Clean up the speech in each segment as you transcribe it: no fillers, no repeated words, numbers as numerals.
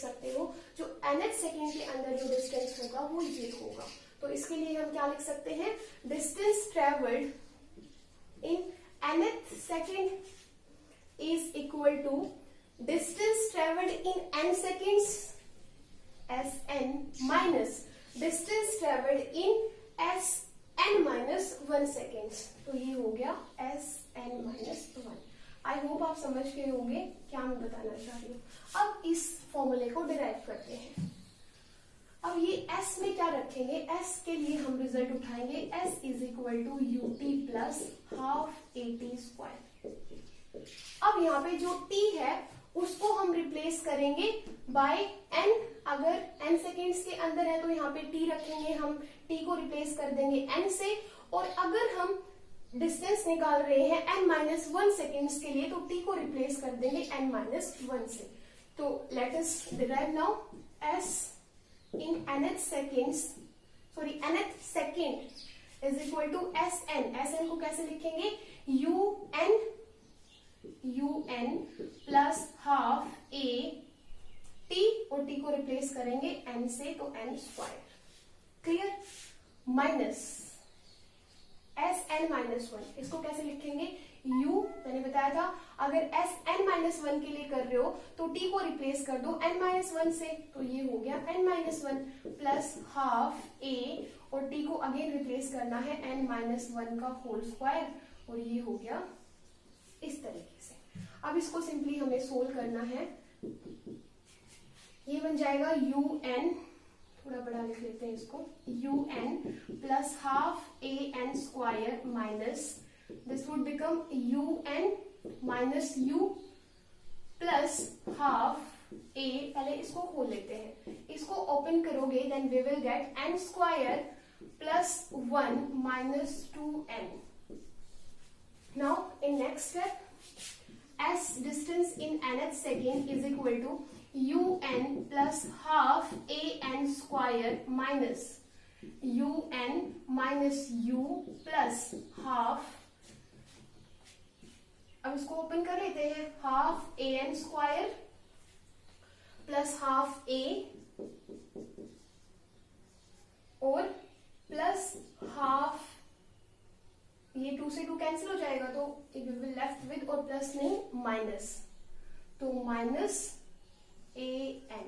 सकते हो, जो nth सेकेंड के अंदर जो डिस्टेंस होगा वो ये होगा। तो इसके लिए हम क्या लिख सकते हैं, distance travelled in nth second is equal to distance travelled in n seconds Sn minus distance travelled in Sn minus 1 seconds. तो ये हो गया Sn माइनस 1। आई होप आप समझ गए होंगे क्या मैं बताना चाह रही हूँ। अब इस फॉर्मूले को डिराइव करते हैं। अब ये S में क्या रखेंगे, S के लिए हम रिजल्ट उठाएंगे S is equal to ut plus half at square. अब यहाँ पे जो t है उसको हम रिप्लेस करेंगे बाय n। अगर n सेकेंड्स के अंदर है तो यहाँ पे t रखेंगे, हम t को रिप्लेस कर देंगे n से। और अगर हम डिस्टेंस निकाल रहे हैं n माइनस 1 सेकेंड्स के लिए तो t को रिप्लेस कर देंगे n माइनस 1 से। तो let us derive now s in nth seconds, sorry nth second is equal to Sn को कैसे लिखेंगे, un plus half a t, और t को रिप्लेस करेंगे n से तो n square, clear, minus Sn minus 1, इसको कैसे लिखेंगे, u, मैंने बताया था अगर Sn माइनस 1 के लिए कर रहे हो तो t को रिप्लेस कर दो n माइनस 1 से, तो ये हो गया n minus 1 plus half a, और t को अगेन रिप्लेस करना है n माइनस 1 का होल स्क्वायर, और ये हो गया इस तरीके से। अब इसको सिंपली हमें सोल्व करना है। ये बन जाएगा un, थोड़ा बड़ा लिख लेते हैं इसको, un plus half a n square minus this would become un minus u plus half a। पहले इसको खोल लेते हैं, इसको ओपन करोगे then we will get n square plus 1 minus 2n। Now in next step s distance in nth second is equal to un plus half a n square minus un minus u plus half, अब इसको open कर लेते हैं, half a n square plus half a और plus half, ये 2 से 2 cancel हो जाएगा तो वी विल लेफ्ट विद, और प्लस नहीं माइनस, तो माइनस an।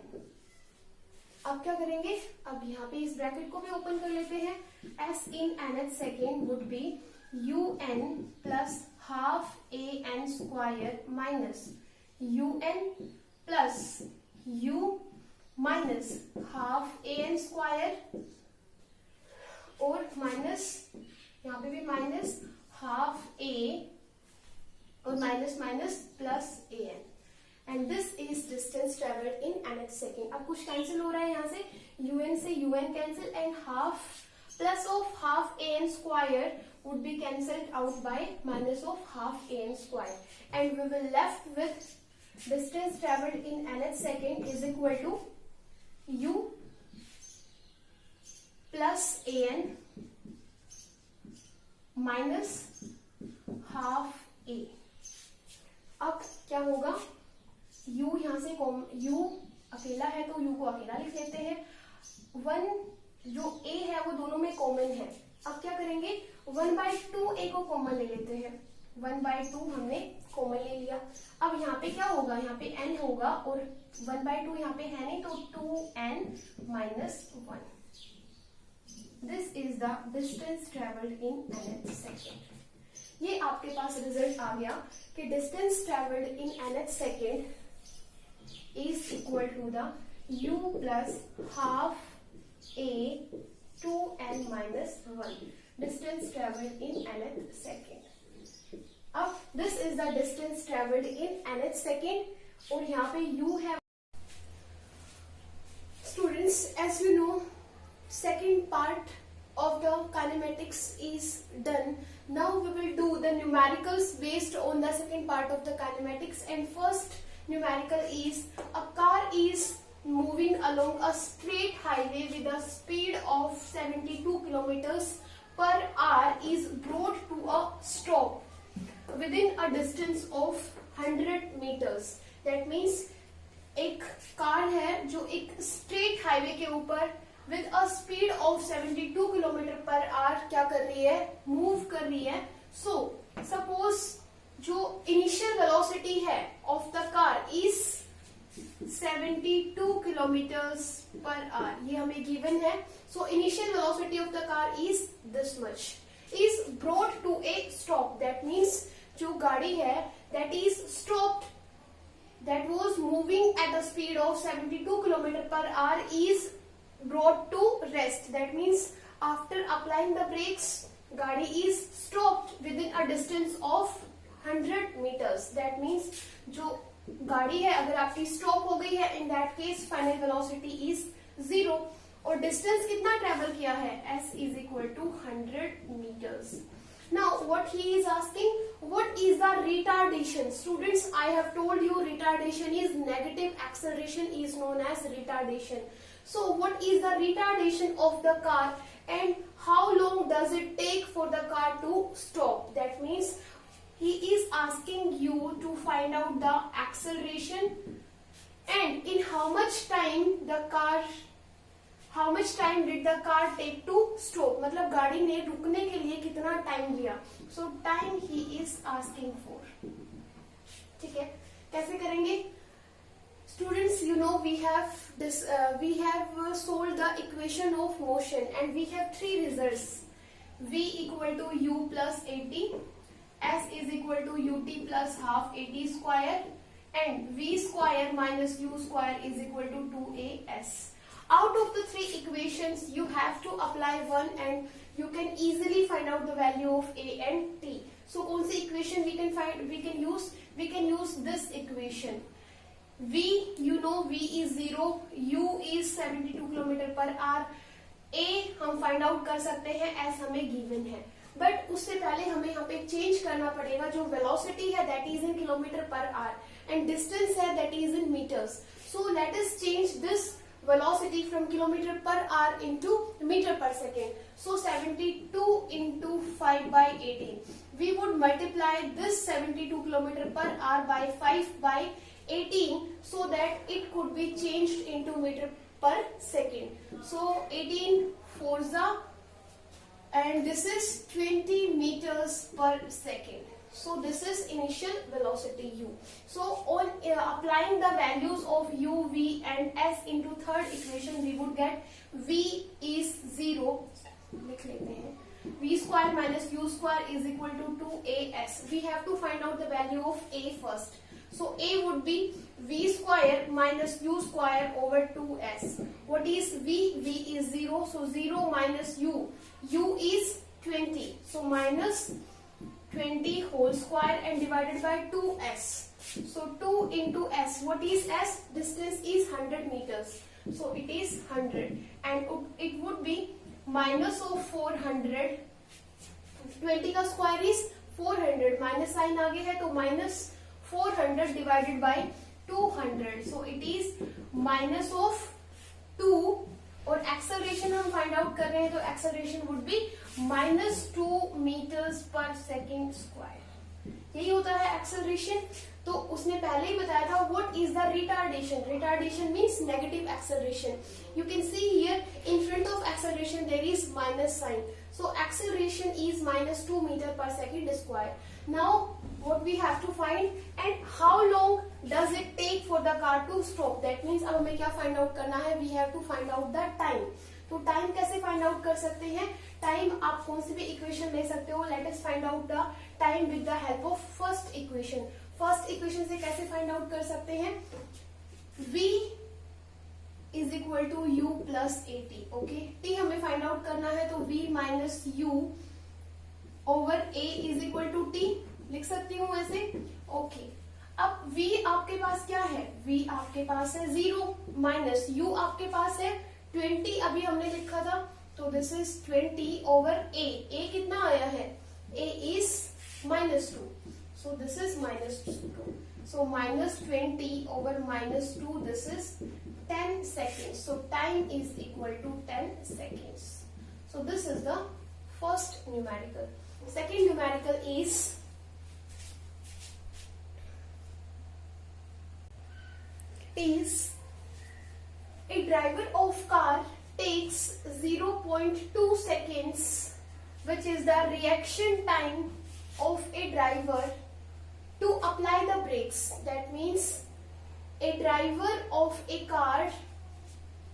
अब क्या करेंगे, अब यहाँ पे इस ब्रैकेट को भी ओपन कर लेते हैं। s in nth second would be un plus half a n square minus un plus u minus half a n square, और माइनस यहाँ पे भी माइनस हाफ a, और minus minus plus an, and this is distance travelled in nth second. अब कुछ cancel हो रहा है यहाँ से, un से un cancel, and half plus of half a n square would be cancelled out by minus of half a n square, and we will left with distance travelled in nth second is equal to u plus an minus half a। अब क्या होगा, u यहां से u अकेला है तो u को अकेला लिख लेते हैं, 1 जो a है वो दोनों में कॉमन है। अब क्या करेंगे, 1/2 a को कॉमन ले लेते हैं, 1/2 हमने कॉमन ले लिया। अब यहाँ पे क्या होगा, यहाँ पे n होगा और 1/2 यहाँ पे है नहीं, तो 2n minus 1। This is the distance travelled in nth second. ये आपके पास रिजल्ट आ गया कि distance travelled in nth second is equal to the u plus half a 2n minus 1, distance travelled in nth second. अब this is the distance travelled in nth second, और यहाँ पे u है। Students, as you know, second part of the kinematics is done. Now we will do the numericals based on the second part of the kinematics, and first numerical is a car is moving along a straight highway with a speed of 72 kilometers per hour is brought to a stop within a distance of 100 meters. That means एक car है जो एक straight highway के ऊपर with a speed of 72 kilometre per hour क्या कर रही है, मूव कर रही है. सो सपोज जो इनिशियल वेलोसिटी है of the car is 72 kilometres per hour, ये हमें गिवन है. So initial velocity of the car is this much, is brought to a stop. That means जो गाड़ी है that is stopped, that was moving at the speed of 72 km per hour is brought to rest. That means after applying the brakes, गाड़ी is stopped within a distance of 100 meters. That means जो गाड़ी है अगर आपकी stop हो गई है, in that case final velocity is 0. और डिस्टेंस कितना ट्रेवल किया है, s is equal to 100 meters. Now what he is asking, what is the retardation? Students, I have told you retardation is negative acceleration is known as retardation. So what is the retardation of the car and how long does it take for the car to stop? That means he is asking you to find out the acceleration and in how much time did the car take to stop. मतलब गाड़ी ने रुकने के लिए कितना time लिया. So time he is asking for. ठीक है, कैसे करेंगे students? You know we have solved the equation of motion and we have three results. V equal to u plus at, s is equal to ut plus half at square and v square minus u square is equal to 2as. Out of the three equations, you have to apply one and you can easily find out the value of a and t. So, कौन सी equation we can find? We can use this equation. V, you know, V is 0, U is 72 km per hour. A हम find out कर सकते हैं, S हमें given है. But उससे पहले हमें यहाँ पे change करना पड़ेगा. जो velocity है that is in kilometer per hour and distance है that is in meters. So let us change this velocity from kilometer per hour into meter per second. So 72 into 5 by 18. We would multiply this 72 kilometer per hour by 5 by 18 so that it could be changed into meter per second. So 18 4s and this is 20 meters per second. So this is initial velocity u. So on applying the values of u, v and s into third equation, we would get v is 0. लिख लेते हैं. V square minus u square is equal to 2as. We have to find out the value of a first. So a would be v square minus u square over 2s. What is v? V is 0. So 0 minus u. U is 20. So minus 20 whole square and divided by 2s. So 2 into s. What is s? Distance is 100 meters. So it is 100 and it would be minus of 400. 20 का square is 400. Minus sign आगे है तो minus 400 divided by 200. So it is minus of 2 और acceleration हम find out कर रहे हैं तो acceleration would be minus 2 meters per second square. यही होता है acceleration. तो उसने पहले ही बताया था what is the retardation. Retardation means negative acceleration. You can see here in front of acceleration there is minus sign. So acceleration is minus 2 meter per second square. Now what we have to find and how long does it take for the car to stop. That means अब हमें क्या find out करना है, we have to find out the time. तो time कैसे find out कर सकते हैं? टाइम आप कौन सी भी इक्वेशन ले सकते हो. Let us find out the time with the help of first equation. First equation से कैसे फाइंड आउट कर सकते हैं? v is equal to u plus a t. Okay, t हमें फाइंड आउट करना है तो v माइनस u over a is equal to t लिख सकती हूँ ऐसे. ओके, अब v आपके पास क्या है? v आपके पास है 0 माइनस u आपके पास है 20 अभी हमने लिखा था तो this is 20 over a. a कितना आया है? a is minus 2. So this is minus 2. So minus 20 over minus 2, this is 10 seconds. So time is equal to 10 seconds. So this is the first numerical. Second numerical is is a driver of car takes 0.2 seconds, which is the reaction time of a driver to apply the brakes. That means a driver of a car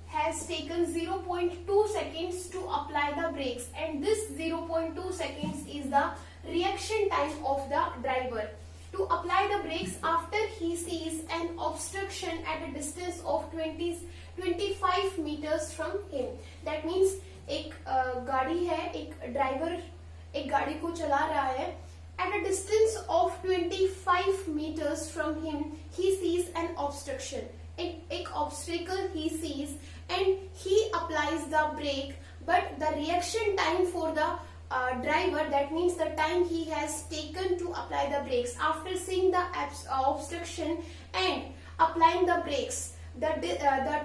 has taken 0.2 seconds to apply the brakes, and this 0.2 seconds is the reaction time of the driver to apply the brakes after he sees an obstruction at a distance of 25 meters from him. That means एक गाड़ी है, एक driver एक गाड़ी को चला रहा है, at a distance of 25 meters from him he sees an obstruction, एक obstacle he sees, and he applies the brake, but the reaction time for the driver, that means the time he has taken to apply the brakes after seeing the obstruction and applying the brakes, the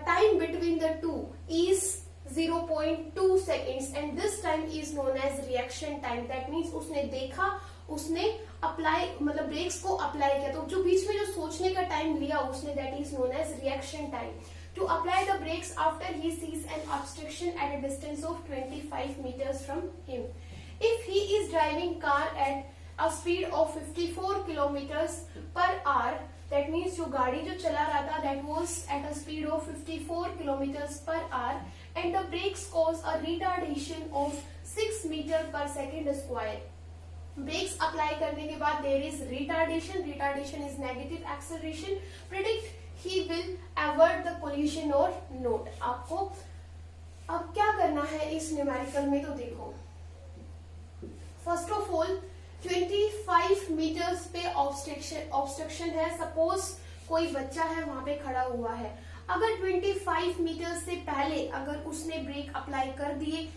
time between the two is 0.2 seconds, and this time is known as reaction time. That means उसने देखा, उसने apply मतलब breaks को apply किया, तो जो बीच में जो सोचने का टाइम लिया उसने, that is known as reaction time to apply the brakes after he sees an obstruction at a distance of 25 meters from him. If he is driving car at a speed of 54 kilometers per hour, that means जो गाड़ी जो चला रहा था that was at a speed of 54 kilometers per hour, and the brakes cause a retardation of 6 meter per second square. Brakes apply करने के बाद there is retardation is negative acceleration, predict he will avoid the collision और not. आपको अब क्या करना है इस न्यूमेरिकल में, तो देखो फर्स्ट ऑफ ऑल 25 मीटर्स पे ऑब्स्ट्रक्शन है. सपोज कोई बच्चा है वहां पे खड़ा हुआ है, अगर 25 मीटर से पहले अगर उसने ब्रेक अप्लाई कर दिए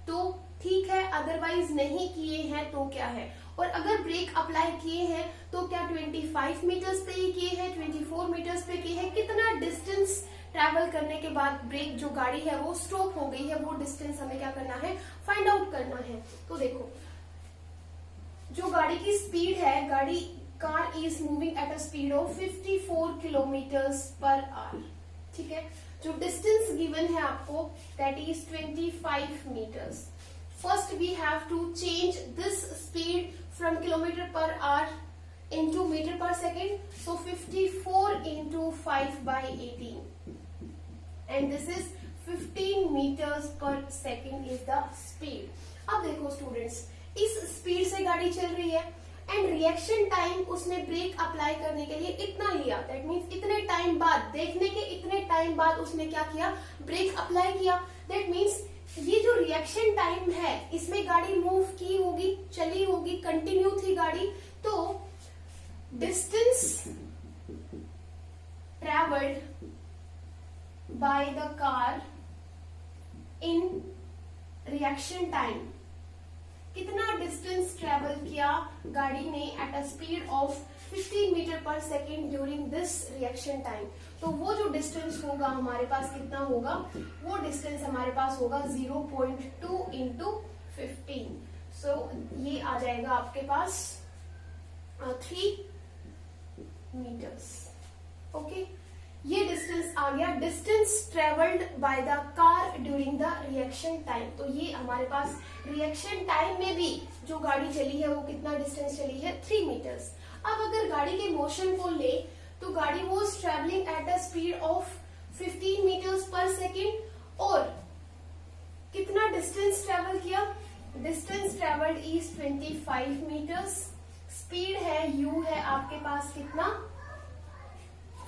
तो ठीक है, अदरवाइज नहीं किए हैं तो क्या है, और अगर ब्रेक अप्लाई किए हैं तो क्या 25 मीटर्स पे ही किए हैं, 24 मीटर्स पे किए हैं, कितना डिस्टेंस ट्रैवल करने के बाद ब्रेक जो गाड़ी है वो स्टॉप हो गई है, वो डिस्टेंस हमें क्या करना है, फाइंड आउट करना है. तो देखो जो गाड़ी की स्पीड है, car is moving at a speed of 54 kilometres per hour. ठीक है, जो डिस्टेंस गिवन है आपको that is 25 metres. First we have to change this speed from kilometer per hour into meter per second. So 54 into 5 by 18, and this is 15 meters per second is the speed. अब देखो students, इस speed से गाड़ी चल रही है and reaction time उसने break apply करने के लिए इतना लिया. दैट मीन्स इतने टाइम बाद, देखने के इतने टाइम बाद उसने क्या किया, ब्रेक अप्लाई किया. दैट मीन्स ये जो रिएक्शन टाइम है इसमें गाड़ी मूव की होगी, चली होगी, कंटिन्यू थी गाड़ी, तो distance travelled by the car in reaction time, कितना डिस्टेंस ट्रेवल किया गाड़ी ने at a speed of 15 metre per second during this reaction time. तो वो जो डिस्टेंस होगा हमारे पास कितना होगा, वो डिस्टेंस हमारे पास होगा 0.2 इंटू 15. सो ये आ जाएगा आपके पास 3 मीटर्स. ओके, ये डिस्टेंस आ गया, distance travelled by the car during the reaction time. तो ये हमारे पास रिएक्शन टाइम में भी जो गाड़ी चली है वो कितना डिस्टेंस चली है, 3 मीटर्स. अब अगर गाड़ी के मोशन को ले तो गाड़ी was travelling at a speed of 15 metres per second, और कितना डिस्टेंस ट्रेवल किया, distance travelled is 25 metres. Speed है u है आपके पास कितना,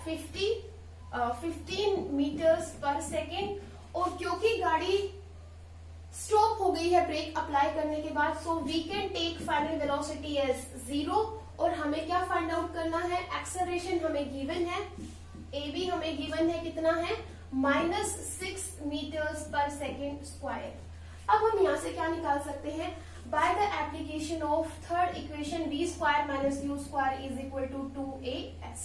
15 मीटर्स पर सेकेंड, और क्योंकि गाड़ी स्टॉप हो गई है ब्रेक अप्लाई करने के बाद, so we can take final velocity as 0. और हमें क्या फाइंड आउट करना है, एक्सेलरेशन हमें गिवन है, ए बी हमें गिवन है, कितना है, -6 मीटर्स पर सेकेंड स्क्वायर. अब हम यहां से क्या निकाल सकते हैं, by the application of third equation v square minus u square is equal to 2as.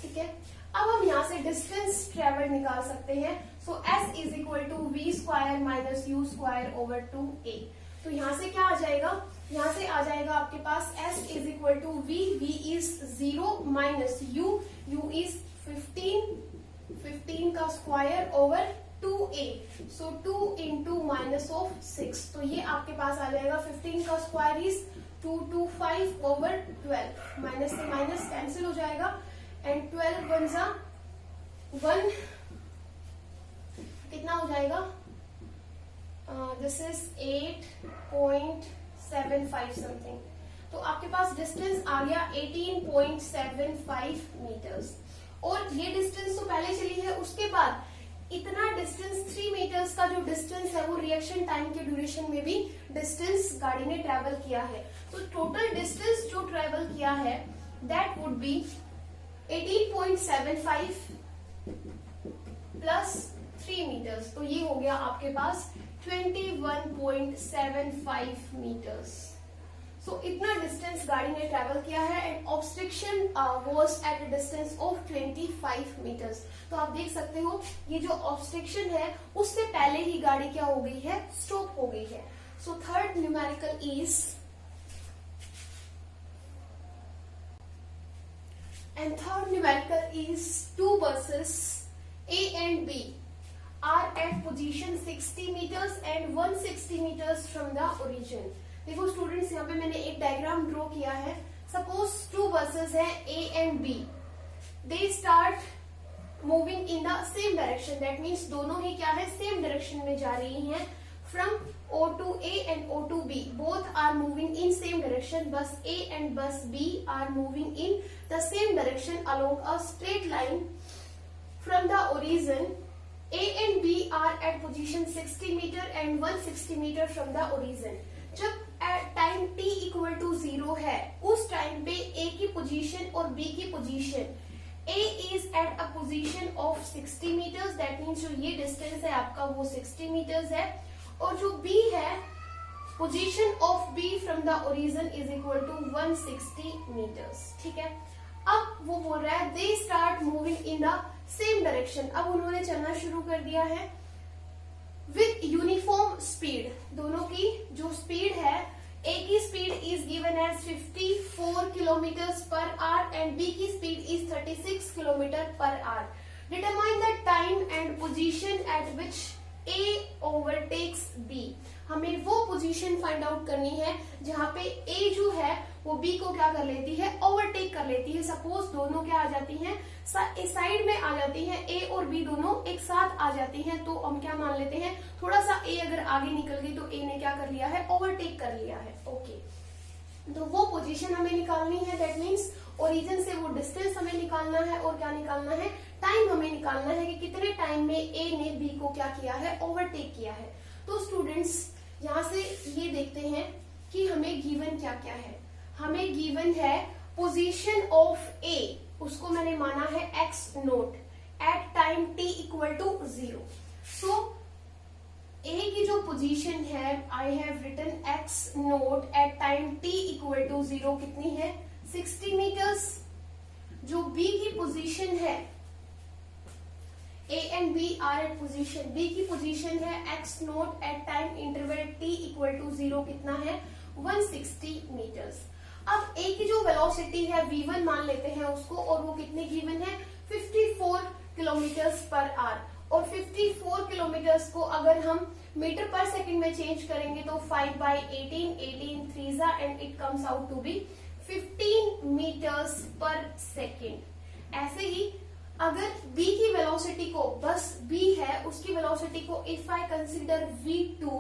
ठीक है, अब हम यहां से डिस्टेंस ट्रेवल निकाल सकते हैं. So s is equal to v square minus u square over 2a. तो यहां से क्या आ जाएगा, यहाँ से आ जाएगा आपके पास s is equal to v, v is 0 minus u, u is 15 का square over 2a, so 2 into minus of 6, तो ये आपके पास आ जाएगा 15 का स्क्वायर इज 225 ओवर 12, माइनस से माइनस कैंसिल हो जाएगा एंड 12 वन जा 1, कितना हो जाएगा, दिस इज 8.75 समथिंग, तो आपके पास डिस्टेंस आ गया 18.75 मीटर्स। और ये डिस्टेंस तो पहले चली है, उसके बाद इतना डिस्टेंस 3 मीटर्स का जो डिस्टेंस है वो रिएक्शन टाइम के ड्यूरेशन में भी डिस्टेंस गाड़ी ने ट्रेवल किया है, तो टोटल डिस्टेंस जो ट्रेवल किया है that would be 18.75 plus 3 metres, तो ये हो गया आपके पास 21.75 मीटर्स। सो इतना डिस्टेंस गाड़ी ने ट्रेवल किया है and obstruction was at a distance of 25 metres. तो आप देख सकते हो ये जो ऑब्स्ट्रक्शन है उससे पहले ही गाड़ी क्या हो गई है, स्टॉप हो गई है। So third numerical is, and third numerical is 2 buses A and B are at position 60 meters and 160 meters from the origin। देखो स्टूडेंट्स, यहाँ पे मैंने एक डायग्राम ड्रॉ किया है। सपोज 2 buses हैं A and B, they start moving in the same direction, that means दोनों ही क्या है, सेम डायरेक्शन में जा रही हैं। From O to A and O to B, both are moving in same direction. Bus A and bus B are moving in the same direction along a straight line from the origin. A and B are at position 60 meter and 160 meter from the origin. जब time t equal to 0 है, उस time पे A की position और B की position, A is at a position of 60 meters, that means जो ये distance है आपका वो 60 meters है, और जो B है, position of B from the origin is equal to 160 metres. ठीक है, अब वो बोल रहा है they start moving in the same direction. अब उन्होंने चलना शुरू कर दिया है विथ यूनिफॉर्म स्पीड। दोनों की जो स्पीड है, A की speed is given as 54 kilometres per hour and B की speed is 36 kilometre per hour. Determine the time and position at which A overtakes B। हमें वो पोजीशन फाइंड आउट करनी है जहां पे A जो है वो B को क्या कर लेती है, ओवरटेक कर लेती है। सपोज दोनों क्या आ जाती हैं, साइड में आ जाती हैं, A और B दोनों एक साथ आ जाती हैं, तो हम क्या मान लेते हैं, थोड़ा सा A अगर आगे निकल गई तो A ने क्या कर लिया है, ओवरटेक कर लिया है। ओके, तो वो पोजीशन हमें निकालनी है, दैट मीन्स ओरिजिन से वो डिस्टेंस हमें निकालना है, और क्या निकालना है, टाइम हमें निकालना है कि कितने टाइम में A ने B को क्या किया है, ओवरटेक किया है। तो स्टूडेंट्स यहाँ से ये देखते हैं कि हमें गिवन क्या क्या है। हमें गिवन है पोजीशन ऑफ A, उसको मैंने माना है x nought at time t equal to 0। So A की जो पोजीशन है, I have written x nought at time t equal to 0 कितनी है, 60 मीटर्स। जो B की पोजीशन है, A and B are at position, B की पोजीशन है x nought at time interval t equal to 0 कितना है, 160 मीटर्स। अब A की जो वेलोसिटी है v1 मान लेते हैं उसको, और वो कितने गिवन है, 54 किलोमीटर्स पर आवर। और 54 किलोमीटर्स को अगर हम मीटर पर सेकंड में चेंज करेंगे तो 5/18, 18 3 and it comes out to be 15 metres per second. ऐसे ही अगर B की वेलोसिटी को, बस B है उसकी वेलोसिटी को if I consider V2,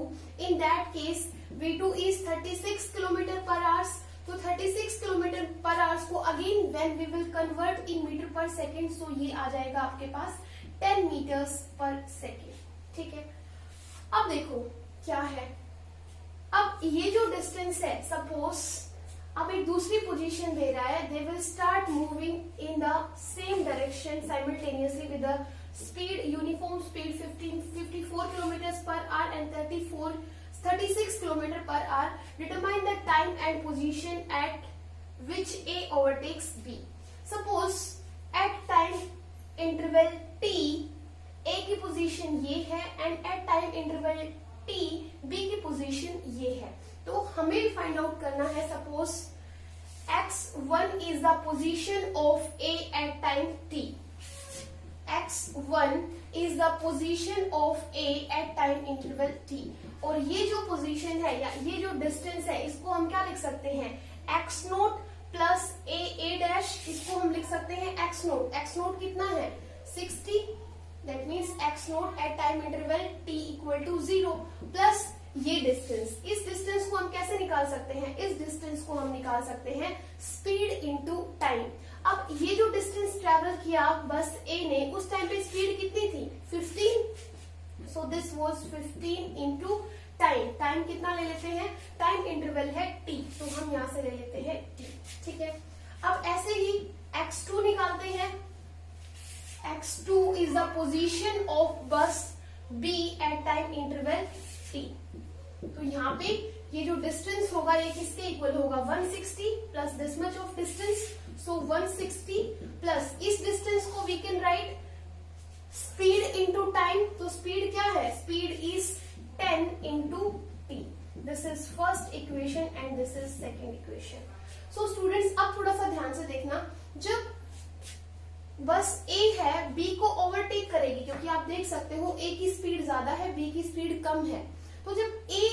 in that case V2 is 36 kilometre per hours. तो 36 किलोमीटर पर आवर्स को again when we will convert in metre per second, so ये आ जाएगा आपके पास 10 मीटर्स पर सेकेंड। ठीक है, अब देखो क्या है, अब ये जो डिस्टेंस है, सपोज अब एक दूसरी पोजीशन दे रहा है, they will start moving in the same direction simultaneously with the speed, uniform speed 54 kilometre per hour and 36 kilometre per hour. Determine the time and position at which A overtakes B। Suppose at time interval T A की position ये है and at time interval T B की position ये है। तो हमें find out करना है, suppose x1 is the position of a at time t, x1 is the position of a at time interval t, और ये जो पोजीशन है या ये जो डिस्टेंस है इसको हम क्या लिख सकते हैं, x note plus a dash, इसको हम लिख सकते हैं x नोट। x नोट कितना है 60, that means x nought at time interval t equal to 0 plus ये डिस्टेंस। इस डिस्टेंस को हम कैसे निकाल सकते हैं, इस डिस्टेंस को हम निकाल सकते हैं स्पीड इनटू टाइम। अब ये जो डिस्टेंस ट्रेवल किया बस A ने, उस टाइम पे स्पीड कितनी थी 15, so this was 15 into time. Time कितना ले लेते हैं, टाइम इंटरवल है t, तो हम यहां से ले लेते हैं t, ठीक है। अब ऐसे ही x2 निकालते हैं, x2 is the position of bus B at time interval t। तो यहाँ पे ये जो डिस्टेंस होगा ये किसके इक्वल होगा 160 plus this much of distance, so 160 plus इस डिस्टेंस को we can write speed into time. तो स्पीड क्या है, speed is 10 into t। This is first equation and this is second equation. So students अब थोड़ा सा ध्यान से देखना, जब बस A है B को ओवरटेक करेगी, क्योंकि आप देख सकते हो A की स्पीड ज्यादा है B की स्पीड कम है, तो जब A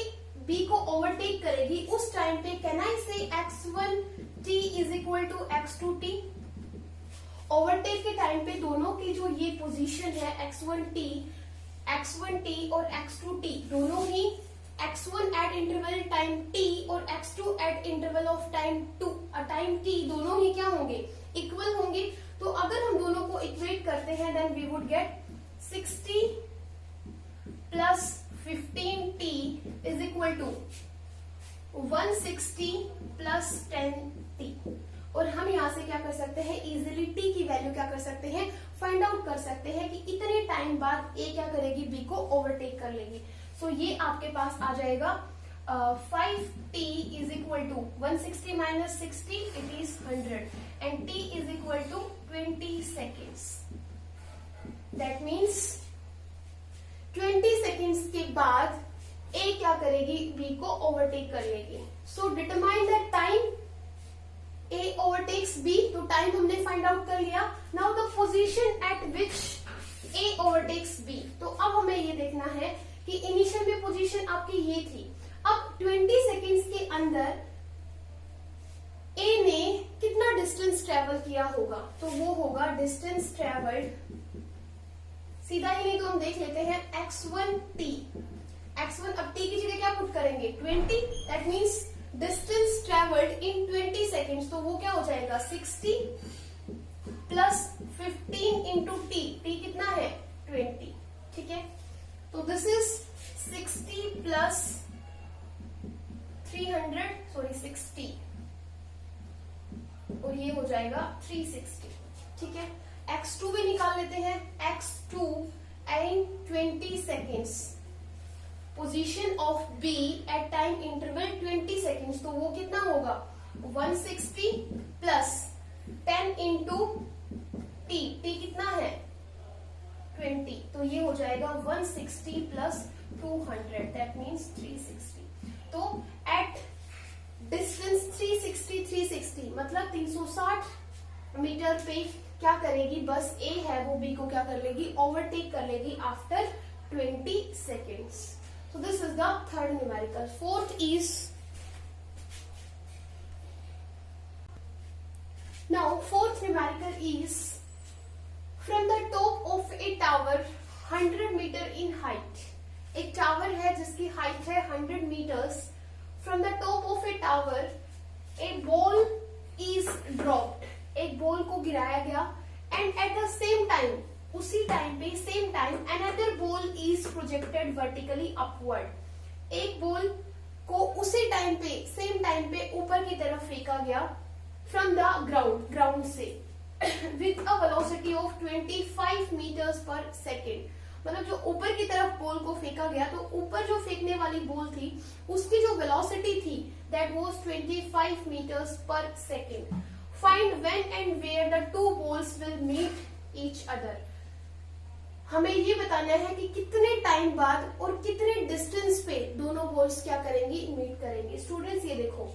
B को ओवरटेक करेगी उस टाइम पे can I say x1 t is equal to x2 t। Overtake के टाइम पे दोनों की जो ये पोजीशन है x1 t और x2 t दोनों ही x1 eight interval time t और x2 eight interval of time t दोनों ही क्या होंगे, इक्वल होंगे। तो अगर हम दोनों को इक्वेट करते हैं then we would get 60 plus 15t is equal to 160 plus 10t। और हम यहां से क्या कर सकते हैं, इजिली t की वैल्यू क्या कर सकते हैं, फाइंड आउट कर सकते हैं कि इतने टाइम बाद A क्या करेगी, B को ओवरटेक कर लेगी। सो ये आपके पास आ जाएगा 5t is equal to 160 minus 60, it is 100 and t is equal to 20 seconds. That means 20 seconds के बाद A क्या करेगी, B को ओवरटेक कर लेगी। So determine the time A overtakes B, तो टाइम हमने फाइंड आउट कर लिया। Now the position at which A overtakes B, तो अब हमें ये देखना है कि इनिशियल में पोजीशन आपकी ये थी। अब 20 सेकेंड्स के अंदर A ने कितना डिस्टेंस ट्रेवल किया होगा, तो वो होगा डिस्टेंस ट्रेवल्ड, सीधा ही नहीं तो हम देख लेते हैं x1 अब t की जगह क्या पुट करेंगे 20, that means distance travelled in 20 seconds, तो वो क्या हो जाएगा 60 प्लस 15 इंटू t कितना है 20, ठीक है। तो दिस इज 60 प्लस 60 और ये हो जाएगा 360, ठीक है। x2 भी निकाल लेते हैं, x2 in 20 seconds, position of B at time interval 20 seconds, तो वो कितना होगा 160 प्लस 10 इंटू t कितना है 20, तो ये हो जाएगा 160 प्लस 200, दैट मीन्स 360। तो एट डिस्टेंस 360 मतलब 360 मीटर पे क्या करेगी बस A है वो B को क्या कर लेगी, ओवरटेक कर लेगी after 20 seconds. So this is the third numerical. Fourth is, now fourth numerical is from the top of a tower 100 meter in height. एक टावर है जिसकी हाइट है 100 meters. From the top of a tower, a ball is dropped. एक ball को गिराया गया and at the same time, उसी time पे same time another ball is projected vertically upward. एक बॉल को उसी टाइम पे same टाइम पे ऊपर की तरफ फेंका गया from the ground से with a velocity of 25 meters per second. मतलब जो ऊपर की तरफ बॉल को फेंका गया तो ऊपर जो फेंकने वाली बॉल थी उसकी जो वेलोसिटी थी that was 25 meters per second. Find when and where the two balls will meet each other. हमें ये बताना है कि कितने टाइम बाद और कितने डिस्टेंस पे दोनों बॉल्स क्या करेंगी, मीट करेंगे। स्टूडेंट्स ये देखो,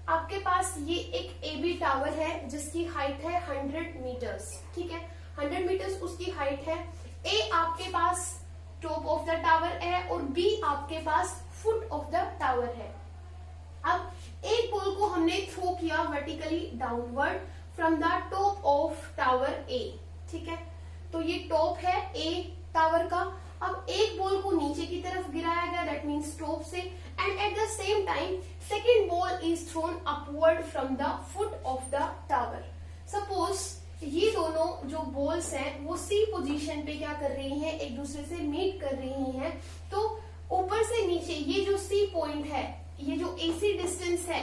आपके पास ये एक AB टावर है जिसकी हाइट है 100 मीटर्स, ठीक है, 100 मीटर्स उसकी हाइट है। A आपके पास टॉप ऑफ द टावर है और B आपके पास फुट ऑफ द टावर है। अब एक बॉल को हमने थ्रो किया vertically downward from the top of tower A, ठीक है, तो ये टॉप है A टावर का। अब एक बॉल को नीचे की तरफ गिराया गया, दैट मीन्स टॉप से, and at the same time second ball is thrown upward from the foot of the tower. Suppose ये दोनों जो बॉल्स हैं वो C पोजीशन पे क्या कर रही हैं, एक दूसरे से मीट कर रही हैं। तो ऊपर से नीचे ये जो C पॉइंट है, ये जो AC डिस्टेंस है,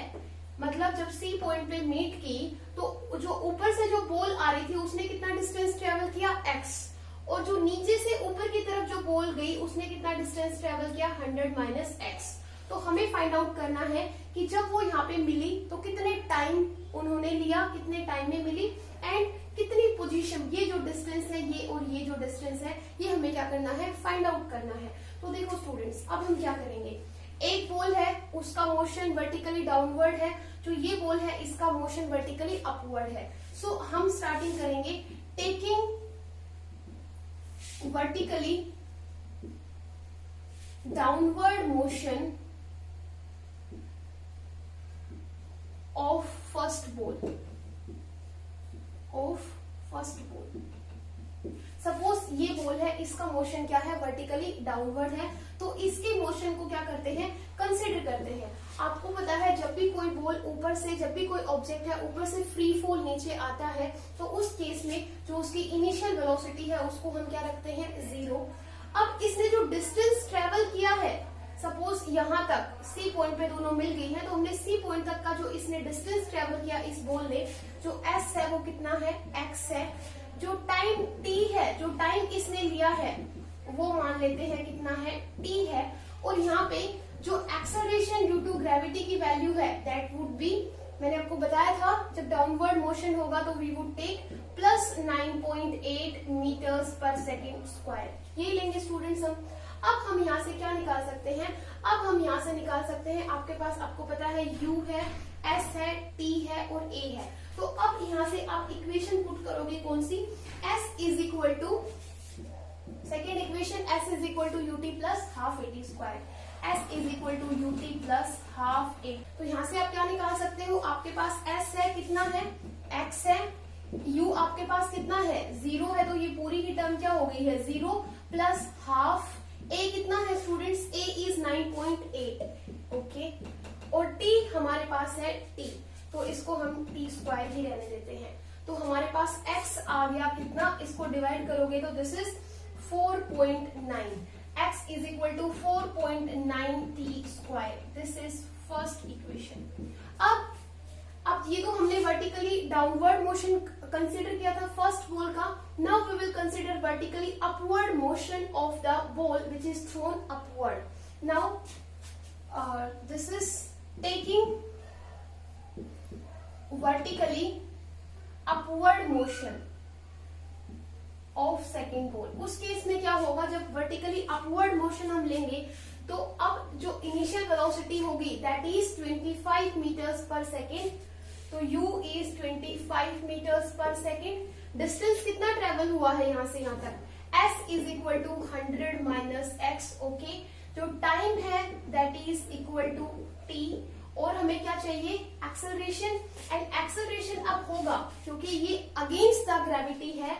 मतलब जब C पॉइंट पे मीट की तो जो ऊपर से जो बॉल आ रही थी उसने कितना डिस्टेंस ट्रेवल किया, x, और जो नीचे से ऊपर की तरफ जो बॉल गई उसने कितना डिस्टेंस ट्रेवल किया, 100 माइनस x। तो हमें फाइंड आउट करना है कि जब वो यहाँ पे मिली तो कितने टाइम उन्होंने लिया, कितने टाइम में मिली, एंड कितनी पोजीशन, ये जो डिस्टेंस है ये और ये जो डिस्टेंस है ये हमें क्या करना है, फाइंड आउट करना है। तो देखो स्टूडेंट्स, अब हम क्या करेंगे, एक बॉल है उसका मोशन वर्टिकली डाउनवर्ड है, जो ये बॉल है इसका मोशन वर्टिकली अपवर्ड है। सो हम स्टार्टिंग करेंगे taking vertically downward motion of first ball, of first ball. Suppose ये बॉल है, इसका मोशन क्या है, वर्टिकली डाउनवर्ड है, तो इसके मोशन को क्या करते हैं, कंसिडर करते हैं। आपको पता है जब भी कोई बॉल ऊपर से, जब भी कोई ऑब्जेक्ट है ऊपर से फ्री फॉल नीचे आता है तो उस केस में जो उसकी इनिशियल वेलोसिटी है उसको हम क्या रखते हैं, 0। अब इसने जो डिस्टेंस ट्रेवल किया है, सपोज यहाँ तक C पॉइंट पे दोनों मिल गई है, तो हमने C पॉइंट तक का जो इसने डिस्टेंस ट्रेवल किया इस बॉल ने, जो S है वो कितना है, x है। जो टाइम t है, जो टाइम इसने लिया है वो मान लेते हैं कितना है, t है। और यहाँ पे जो एक्सेलरेशन ड्यू टू ग्रेविटी की वैल्यू है दैट वुड बी, मैंने आपको बताया था जब डाउनवर्ड मोशन होगा तो we would take plus 9.8 metres per second square, ये लेंगे स्टूडेंट्स हम। अब हम यहाँ से क्या निकाल सकते हैं, अब हम यहाँ से निकाल सकते हैं, आपके पास आपको पता है u है, s है, t है और a है। तो अब यहाँ से आप इक्वेशन पुट करोगे कौन सी, s is equal to, second equation s is equal to ut plus half at square, s is equal to ut plus half a। तो यहाँ से आप क्या निकाल सकते हो, आपके पास s है कितना है, x है, u आपके पास कितना है, 0 है, तो ये पूरी की टर्म क्या हो गई है, 0 प्लस हाफ, a कितना है स्टूडेंट्स, a इज 9.8, ओके, और t हमारे पास है t, तो इसको हम t स्क्वायर ही रहने देते हैं। तो हमारे पास x आ गया कितना, इसको डिवाइड करोगे तो this is 4.9, x is equal to 4.9 t square, this is first equation. अब ये तो हमने वर्टिकली डाउनवर्ड मोशन कंसिडर किया था फर्स्ट बॉल का। Now we will consider vertically upward motion of the ball which is thrown upward. Now this is taking vertically upward motion of second ball. उस case में क्या होगा, जब vertically upward motion हम लेंगे तो अब जो इनिशियल वेलोसिटी होगी that is 25 metres per second, तो u is 25 metres per second. Distance कितना ट्रेवल हुआ है यहाँ से यहाँ तक, s is equal to 100 minus x, okay. जो टाइम है that is equal to t, और हमें क्या चाहिए, एक्सेलरेशन, एंड एक्सेलरेशन अब होगा क्योंकि ये अगेंस्ट द ग्रेविटी है,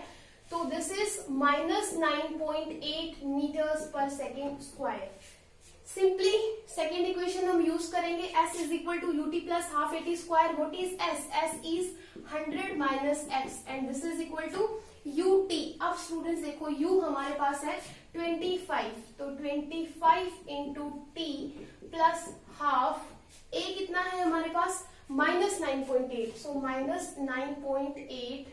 तो this is minus 9.8 metres per second square. Simply second equation हम यूज करेंगे, s is equal to ut plus half at square. What is s, s is 100 minus x and this is equal to ut। अब students देखो u हमारे पास है 25, तो 25 into t plus half, a कितना है हमारे पास, minus 9.8, so minus 9.8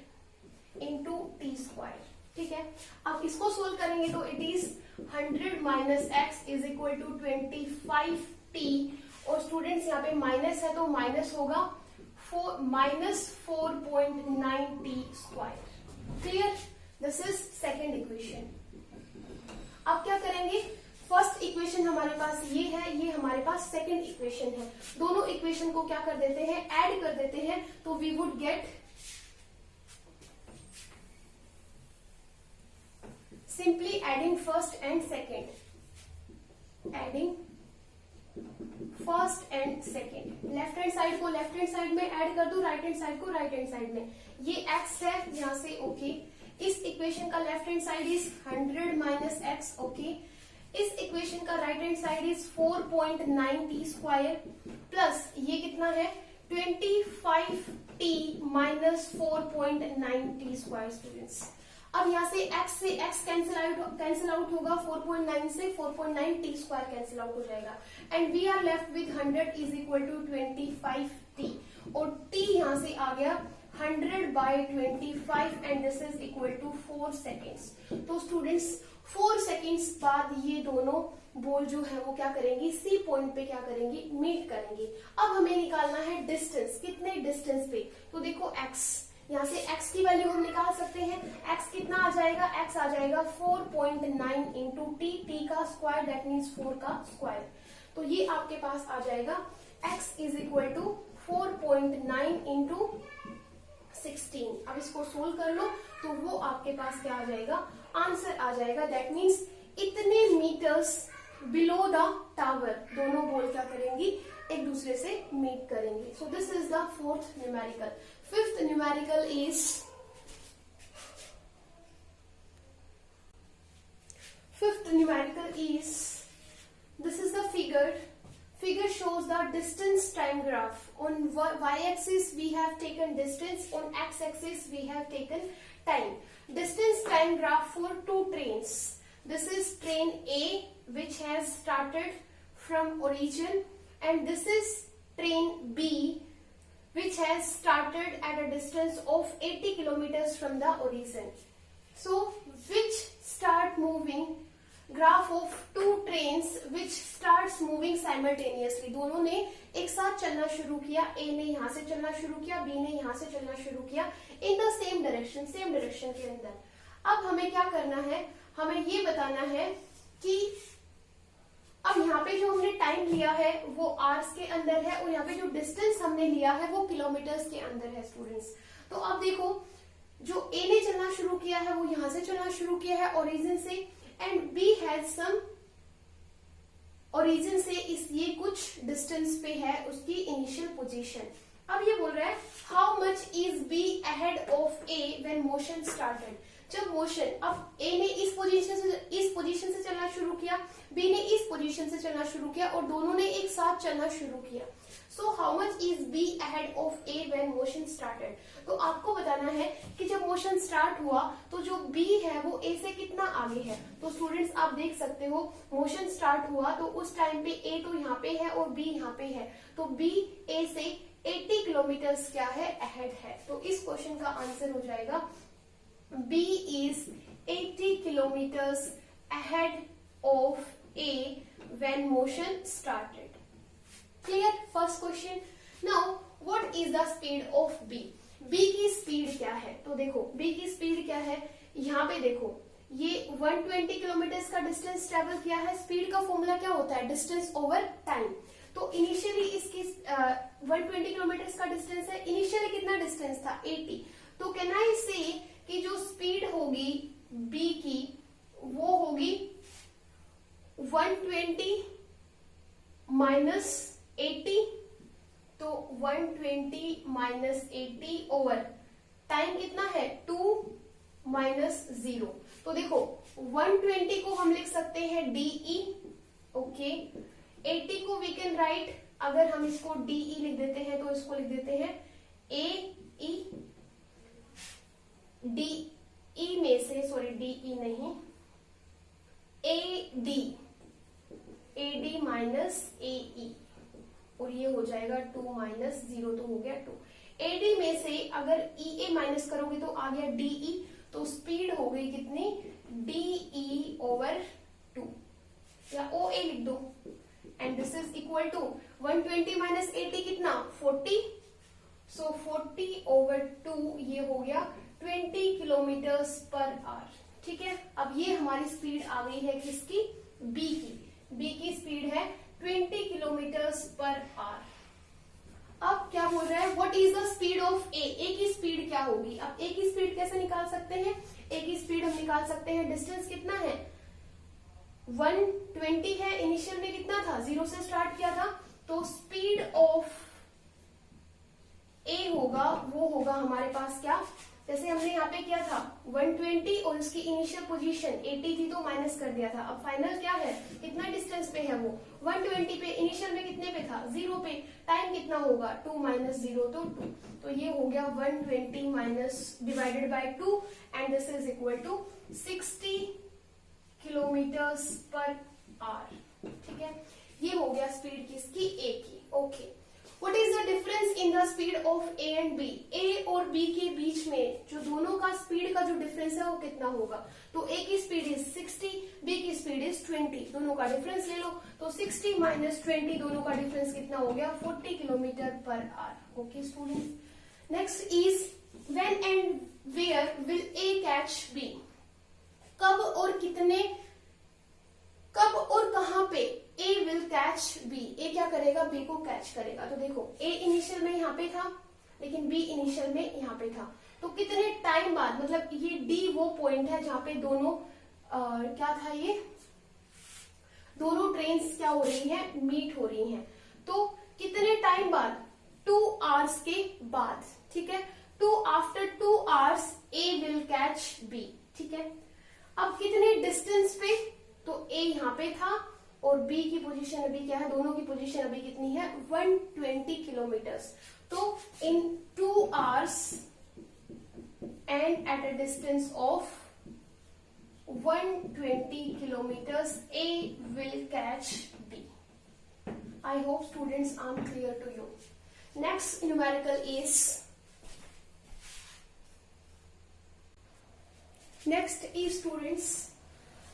into T square, ठीक है। अब इसको सोल्व करेंगे तो it is 100 minus x is equal to 25t, और स्टूडेंट्स यहाँ पे माइनस है तो माइनस होगा minus 4.9t square. Clear, this is second equation. हमारे पास ये है, ये हमारे पास सेकंड इक्वेशन है। दोनों इक्वेशन को क्या कर देते हैं, ऐड कर देते हैं, तो we would get simply adding first and second, adding first and second, left hand side को लेफ्ट हैंड साइड में ऐड कर दो, राइट हैंड साइड को राइट हैंड साइड में। ये x है यहां से, ओके। इस इक्वेशन का left hand side is 100 minus x, okay. इस इक्वेशन का right hand side is 4.9 T square plus ये कितना है 25t minus 4.9 T square. Students अब यहाँ से x से x कैंसिल आउट होगा, 4.9 से 4.9 टी स्क्वायर कैंसिल आउट हो जाएगा, and we are left with 100 is equal to 25t, और t यहाँ से आ गया 100 by 25 and this is equal to 4 seconds. तो स्टूडेंट्स 4 सेकेंड्स बाद ये दोनों बॉल जो है वो क्या करेंगी, सी पॉइंट पे क्या करेंगी, मीट करेंगी। अब हमें निकालना है डिस्टेंस, कितने डिस्टेंस पे, तो देखो x, यहाँ से x की वैल्यू हम निकाल सकते हैं। x कितना आ जाएगा, x आ जाएगा 4.9 इंटू टी का स्क्वायर, दैट मीन्स 4 का स्क्वायर। तो ये आपके पास आ जाएगा x is equal to 4.9 into 16। अब इसको सोल्व कर लो तो वो आपके पास क्या आ जाएगा, आंसर आ जाएगा, दैट मीन्स इतने मीटर्स बिलो द टावर दोनों बॉल क्या करेंगी, एक दूसरे से मीट करेंगे। So this is the fourth numerical. Fifth numerical is, fifth numerical is, this is the figure shows the distance time graph. On y-axis we have taken distance, on x-axis we have taken time. Distance time graph for two trains. This is train A which has started from origin, and this is train B which has started at a distance of 80 kilometers from the origin. So which start moving, graph of two trains which starts moving simultaneously, दोनों ने एक साथ चलना शुरू किया, A ने यहाँ से चलना शुरू किया, B ने यहाँ से चलना शुरू किया, in the same direction, same direction के अंदर। अब हमें क्या करना है, हमें ये बताना है कि अब यहाँ पे जो हमने टाइम लिया है वो आवर्स के अंदर है, और यहाँ पे जो डिस्टेंस हमने लिया है वो किलोमीटर्स के अंदर है। स्टूडेंट्स तो अब देखो, जो A ने चलना शुरू किया है वो यहाँ से चलना शुरू किया है ओरिजिन से, and B has some origin से इस ये कुछ डिस्टेंस पे है उसकी इनिशियल पोजीशन। अब ये बोल रहा है how much is B ahead of A when motion started. जब मोशन, अब A ने इस पोजीशन से चलना शुरू किया, B ने इस पोजीशन से चलना शुरू किया, और दोनों ने एक साथ चलना शुरू किया। So how much is B ahead of A when motion started. तो आपको बताना है कि जब मोशन स्टार्ट हुआ तो जो B है वो A से कितना आगे है। तो स्टूडेंट्स आप देख सकते हो, मोशन स्टार्ट हुआ तो उस टाइम पे A तो यहाँ पे है और B यहाँ पे है, तो B A से 80 किलोमीटर्स क्या है, अहेड है। तो इस क्वेश्चन का आंसर हो जाएगा B is 80 kilometers ahead of A when motion started. Clear? First question. Now, what is the speed of B? B की स्पीड क्या है, तो देखो B की स्पीड क्या है, यहाँ पे देखो ये 120 किलोमीटर्स का डिस्टेंस ट्रेवल किया है। स्पीड का फॉर्मूला क्या होता है, डिस्टेंस ओवर टाइम। तो इनिशियली इसकी 120 किलोमीटर्स का डिस्टेंस है, इनिशियली कितना डिस्टेंस था, 80। तो कैन आई से कि जो स्पीड होगी B की वो होगी 120 माइनस 80, तो 120 माइनस 80 ओवर टाइम कितना है 2 माइनस 0। तो देखो 120 को हम लिख सकते हैं DE, ओके। 80 को वी कैन राइट, अगर हम इसको DE लिख देते हैं तो इसको लिख देते हैं AE, DE में से, सॉरी DE नहीं, AD माइनस AE, और ये हो जाएगा 2 माइनस 0, तो हो गया 2। AD में से अगर EA माइनस करोगे तो आ गया DE, तो स्पीड हो गई कितनी, DE ओवर 2, या OA लिख दो, and this is equal to 120 minus 80 कितना, 40। सो 40 ओवर 2 ये हो गया 20 किलोमीटर्स पर आवर। ठीक है, अब ये हमारी स्पीड आ गई है किसकी, B की। बी की स्पीड है 20 किलोमीटर्स पर आवर। अब क्या बोल रहा है, what is the speed of A, A की स्पीड क्या होगी। अब ए की स्पीड कैसे निकाल सकते हैं, ए की स्पीड हम निकाल सकते हैं, डिस्टेंस कितना है 120 है, इनिशियल में कितना था 0 से स्टार्ट किया था, तो स्पीड ऑफ ए होगा वो होगा हमारे पास क्या, जैसे हमने यहाँ पे किया था 120 और उसकी इनिशियल पोजीशन 80 थी तो माइनस कर दिया था। अब फाइनल क्या है, कितना डिस्टेंस पे है वो 120 पे, इनिशियल में कितने पे था 0 पे, टाइम कितना होगा 2 माइनस 0 तो 2, तो ये हो गया 120 minus divided by 2 and this is equal to 60 kilometres per hour. ठीक है, ये हो गया स्पीड किसकी, ए की। Okay, What is the difference in the speed of A and B? A और B के बीच में जो दोनों का स्पीड का जो डिफरेंस है वो कितना होगा, तो A की स्पीड इज 60, B की स्पीड इज 20, दोनों का डिफरेंस ले लो, तो 60 माइनस 20 दोनों का डिफरेंस कितना हो गया 40 kilometre per hour. Okay student, next is when and where will A catch B, कब और कितने, कब और कहां पे A will catch B, A क्या करेगा B को कैच करेगा। तो देखो A इनिशियल में यहाँ पे था लेकिन B इनिशियल में यहाँ पे था, तो कितने टाइम बाद, मतलब ये D वो पॉइंट है जहां पे दोनों क्या था, ये दोनों ट्रेन्स क्या हो रही है, मीट हो रही हैं, तो कितने टाइम बाद 2 आवर्स के बाद। ठीक है, after 2 hours A will catch B। ठीक है, अब कितने डिस्टेंस पे, तो A यहाँ पे था और B की पोजीशन अभी क्या है, दोनों की पोजीशन अभी कितनी है 120 किलोमीटर्स, तो इन 2 hours and eight a distance of 120 kilometers A will catch B. I hope students are clear to you. Next numerical is, students,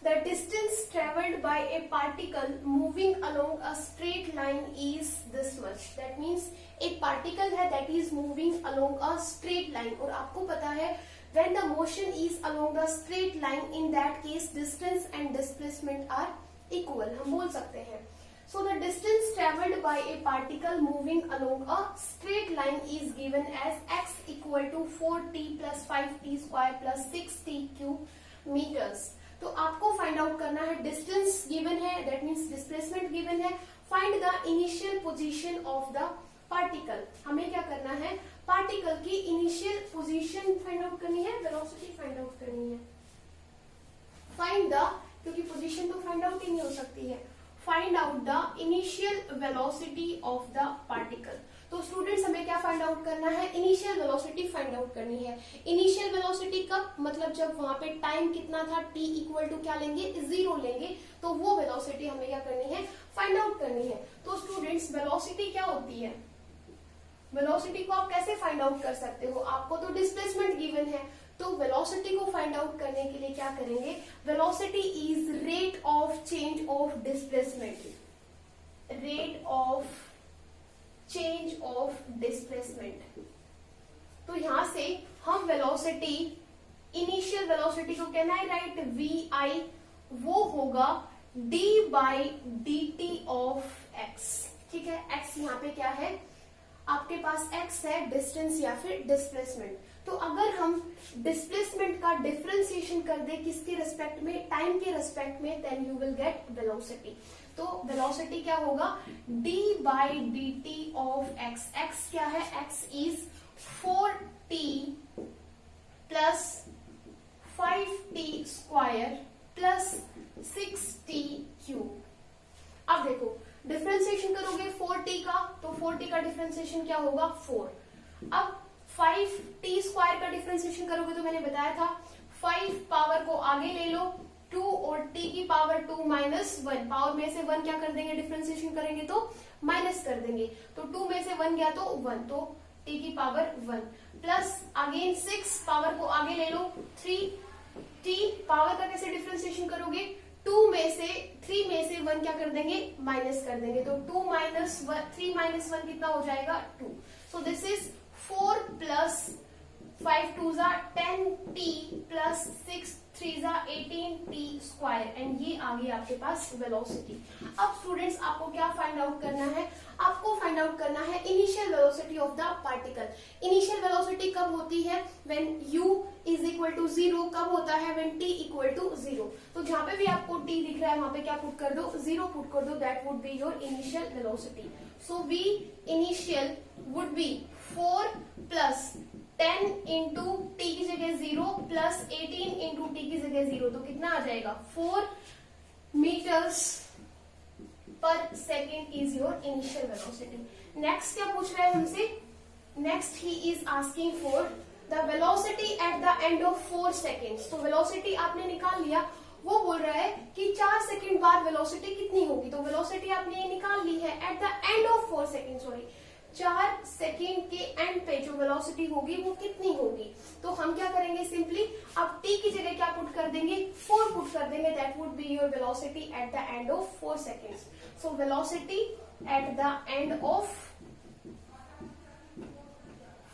the distance travelled by a particle moving along a straight line is this much. That means एक particle है that is moving along a straight line, और आपको पता है when the motion is along the straight line, in that case distance and displacement are equal. हम बोल सकते हैं so the distance travelled by a particle moving along a straight line is given as x equal to 4t plus 5t square plus 6t cube meters. तो आपको find out करना है, distance given है that means displacement given है, find the initial position of the particle. हमें क्या करना है, पार्टिकल की इनिशियल पोजीशन फाइंड आउट करनी है, वेलोसिटी फाइंड आउट करनी है, फाइंड द, क्योंकि पोजीशन तो फाइंड आउट ही नहीं हो सकती है, find out the initial velocity of the particle. तो स्टूडेंट्स हमें क्या फाइंड आउट करना है, इनिशियल वेलोसिटी फाइंड आउट करनी है। इनिशियल वेलोसिटी कब, मतलब जब वहां पे टाइम कितना था t इक्वल टू क्या लेंगे 0 लेंगे, तो वो वेलोसिटी हमें क्या करनी है, फाइंड आउट करनी है। तो स्टूडेंट्स वेलोसिटी क्या होती है, वेलोसिटी को आप कैसे फाइंड आउट कर सकते हो, आपको तो डिस्प्लेसमेंट गिवन है, तो वेलोसिटी को फाइंड आउट करने के लिए क्या करेंगे, velocity is rate of change of displacement, rate of change of displacement. तो यहां से हम वेलोसिटी, इनिशियल वेलोसिटी को कहना है राइट vi, वो होगा d by d t of x। ठीक है, x यहाँ पे क्या है, आपके पास x है डिस्टेंस या फिर डिस्प्लेसमेंट। तो अगर हम डिस्प्लेसमेंट का डिफरेंशिएशन कर दे किसके रेस्पेक्ट में, टाइम के रेस्पेक्ट में, then you will get velocity. तो वेलोसिटी क्या होगा, d by d t of x। x क्या है, x is 4t plus 5t square plus 6t cube. अब देखो डिफरेंशिएशन करोगे 4t का, तो 4t का डिफरेंशिएशन क्या होगा 4। अब 5t स्क्वायर का डिफरेंशिएशन करोगे तो मैंने बताया था 5 पावर को आगे ले लो, 2 और t की पावर 2 माइनस 1, पावर में से 1 क्या कर देंगे, डिफरेंशिएशन करेंगे तो माइनस कर देंगे, तो 2 में से 1 गया तो 1, तो t की पावर 1 प्लस अगेन 6 पावर को आगे ले लो, 3t पावर का कैसे डिफरेंशिएशन करोगे, 2 में से 3 में से 1 क्या कर देंगे, माइनस कर देंगे, तो 2 माइनस 3 माइनस 1 कितना हो जाएगा 2। So this is 4 plus 5 2 10t plus 6 3 × 18t² and ये आ गई आपके पास वेलोसिटी। अब स्टूडेंट्स आपको क्या फाइंड आउट करना है, आपको फाइंड आउट करना है initial velocity of the particle. Initial velocity कब होती है, व्हेन u = 0, कब होता है, व्हेन t = 0। तो जहां पे भी आपको t दिख रहा है वहां पे क्या पुट कर दो, 0 पुट कर दो, that would be your initial velocity. So v initial would be 4 + 10 × t की जगह 0 + 18 × t की जगह 0, तो कितना आ जाएगा, 4 meters per second is your initial velocity. Next क्या पूछ रहा है हमसे, next he is asking for the velocity at the end of 4 seconds। तो वेलोसिटी आपने निकाल लिया, वो बोल रहा है कि 4 सेकंड बाद वेलोसिटी कितनी होगी। तो वेलोसिटी आपने ये निकाल ली है at the end of 4 seconds, sorry 4 second के एंड पे जो वेलोसिटी होगी वो कितनी होगी। तो हम क्या करेंगे, सिंपली अब t की जगह क्या पुट कर देंगे, 4 पुट कर देंगे, that would be your velocity at the end of 4 seconds। So velocity at the end of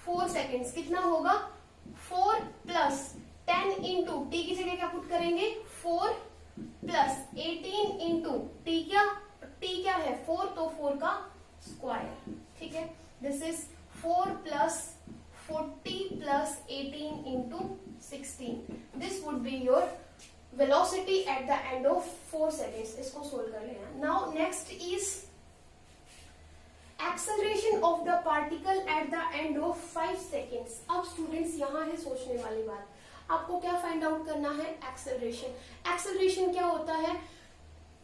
4 seconds कितना होगा, 4 + 10 × t की जगह क्या पुट करेंगे, 4 + 18 × t क्या है 4, तो 4 का स्क्वायर, ठीक है। This is 4 + 40 + 18 × 16। This would be your velocity at the end of 4 seconds। इसको सोल्व कर लेना। Now next is acceleration of the particle at the end of 5 seconds। अब स्टूडेंट्स यहाँ है सोचने वाली बात, आपको क्या फाइंड आउट करना है, एक्सेलरेशन। एक्सेलरेशन क्या होता है,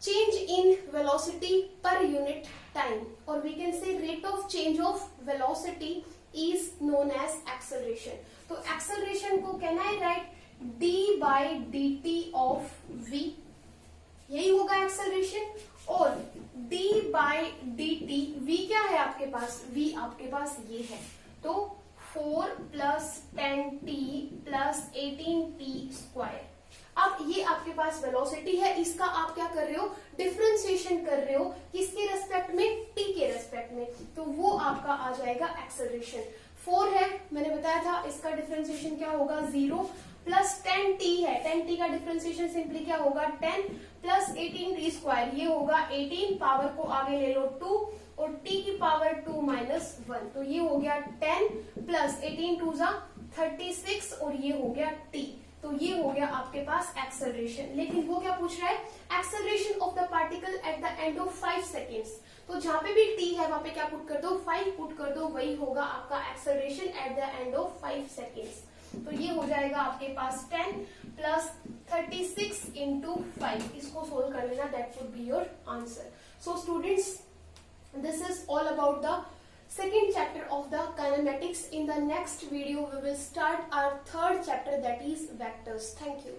change in velocity per unit time, or we can say rate of change of velocity is known as acceleration। तो acceleration को can I write d/dt of v, यही होगा acceleration, और d/dt v क्या है आपके पास, v आपके पास ये है, तो 4 + 10t + 18t²। अब ये आपके पास वेलोसिटी है, इसका आप क्या कर रहे हो, डिफरेंशिएशन कर रहे हो, किसके रेस्पेक्ट में, t के रेस्पेक्ट में, तो वो आपका आ जाएगा एक्सेलरेशन। 4 है, मैंने बताया था, इसका डिफरेंशिएशन क्या होगा, 0 + 10t है, 10t का डिफरेंशिएशन सिंपली क्या होगा, 10 + 18t², ये होगा 18, पावर को आगे ले लो 2 और t की पावर 2 - 1, तो ये हो गया 10 + 18 2 = 36 और ये हो गया t। तो ये हो गया आपके पास एक्सेलरेशन। लेकिन वो क्या पूछ रहा है, acceleration of the particle at the end of 5 seconds। तो जहां पे भी t है वहां पे क्या पुट कर दो, 5 पुट कर दो, वही होगा आपका acceleration at the end of 5 seconds। तो ये हो जाएगा आपके पास 10 + 36 × 5, इसको सोल्व कर लेना, that would be your answer. So students, this is all about the second chapter of the kinematics. In the next video we will start our third chapter, that is vectors. Thank you.